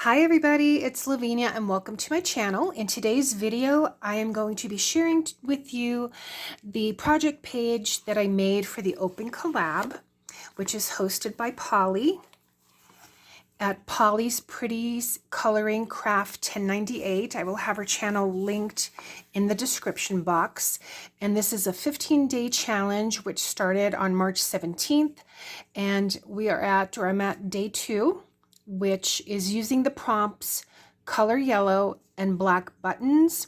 Hi everybody, it's Lavinia and welcome to my channel. In today's video, I am going to be sharing with you the project page that I made for the Open Collab, which is hosted by Polly at Polly's Pretties Coloring Craft 1098. I will have her channel linked in the description box. And this is a 15-day challenge which started on March 17th. And I'm at day 2, which is using the prompts color yellow and black buttons.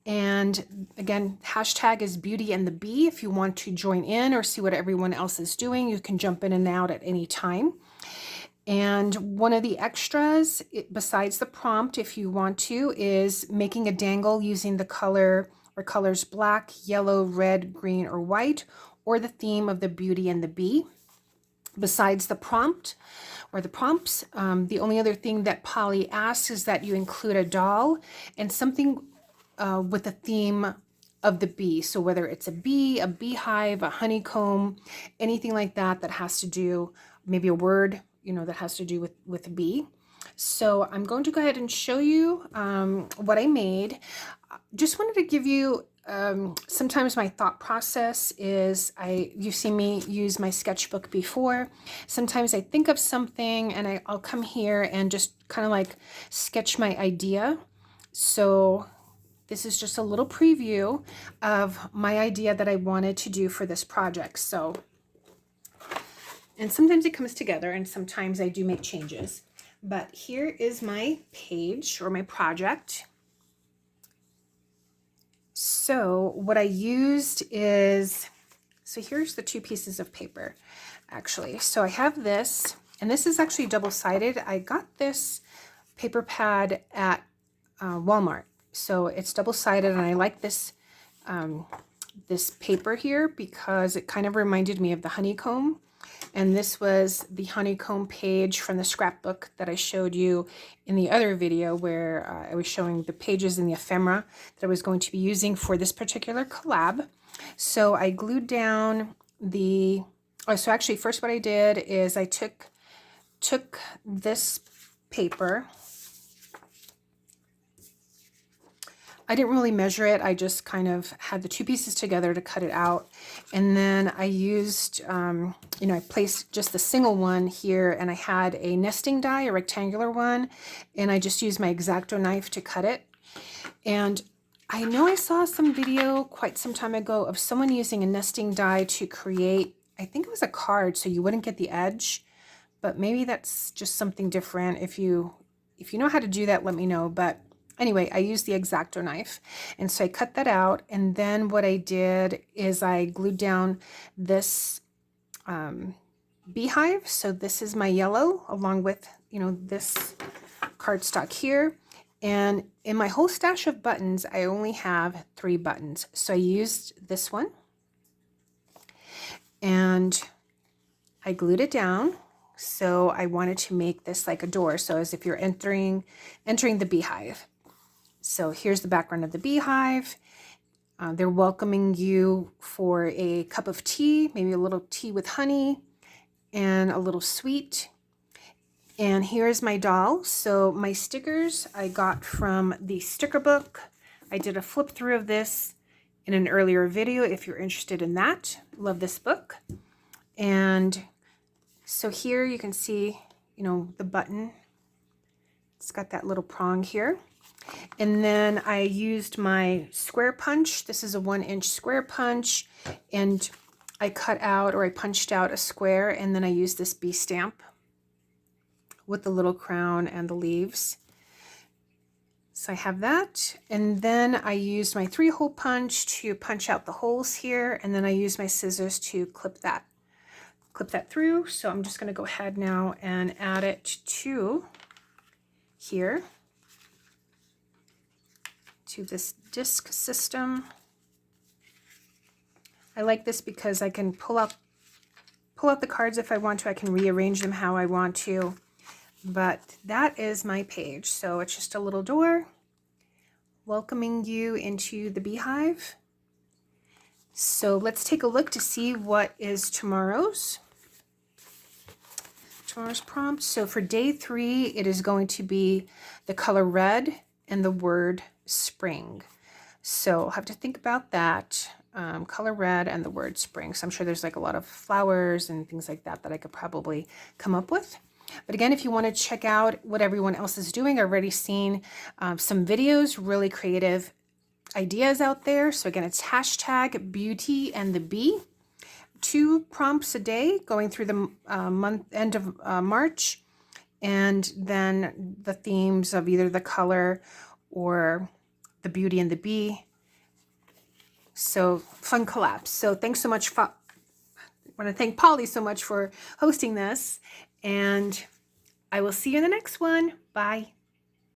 And again, hashtag is Beauty and the Bee. If you want to join in or see what everyone else is doing, you can jump in and out at any time. And one of the extras, besides the prompt, if you want to, is making a dangle using the color or colors black, yellow, red, green, or white, or the theme of the Beauty and the Bee. Besides the prompt or the prompts, the only other thing that Polly asks is that you include a doll and something with the theme of the bee. So whether it's a bee, a beehive, a honeycomb, anything like that that has to do, maybe a word, that has to do with a bee. So I'm going to go ahead and show you what I made. Just wanted to give you sometimes my thought process is you've seen me use my sketchbook before. Sometimes I think of something and I'll come here and just kind of like sketch my idea. So this is just a little preview of my idea that I wanted to do for this project. And sometimes it comes together and sometimes I do make changes. But here is my page or my project. So what I used is, so here's the 2 pieces of paper, actually. So I have this, and this is actually double-sided. I got this paper pad at Walmart. So it's double-sided, and I like this this paper here because it kind of reminded me of the honeycomb. And this was the honeycomb page from the scrapbook that I showed you in the other video where I was showing the pages in the ephemera that I was going to be using for this particular collab. So I glued down so actually first what I did is I took this paper. I didn't really measure it. I just kind of had the 2 pieces together to cut it out. And then I used, I placed just the single one here, and I had a nesting die, a rectangular one, and I just used my X-Acto knife to cut it. And I know I saw some video quite some time ago of someone using a nesting die to create, I think it was a card, so you wouldn't get the edge, but maybe that's just something different. If you know how to do that, let me know. But anyway, I used the X-Acto knife, and so I cut that out, and then what I did is I glued down this beehive. So this is my yellow, along with, this cardstock here. And in my whole stash of buttons, I only have 3 buttons. So I used this one, and I glued it down. So I wanted to make this like a door, so as if you're entering the beehive. So here's the background of the beehive. They're welcoming you for a cup of tea, maybe a little tea with honey and a little sweet. And here's my doll. So my stickers I got from the sticker book. I did a flip through of this in an earlier video if you're interested in that. Love this book. And so here you can see, the button. It's got that little prong here. And then I used my square punch. This is a 1-inch square punch, and I punched out a square, and then I used this bee stamp with the little crown and the leaves. So I have that, and then I used my 3-hole punch to punch out the holes here, and then I used my scissors to clip that through. So I'm just going to go ahead now and add it to here, to this disc system. I like this because I can pull out the cards if I want to. I can rearrange them how I want to. But that is my page. So it's just a little door welcoming you into the beehive. So let's take a look to see what is tomorrow's tomorrow's prompt. So for day 3, it is going to be the color red and the word spring. So I'll have to think about that. Color red and the word spring. So I'm sure there's like a lot of flowers and things like that that I could probably come up with. But again, if you want to check out what everyone else is doing, I've already seen some videos, really creative ideas out there. So again, it's hashtag beauty and the bee. 2 prompts a day going through the end of March. And then the themes of either the color or the beauty and the bee. So fun collabs. So thanks so much. I want to thank Polly so much for hosting this, and I will see you in the next one. Bye.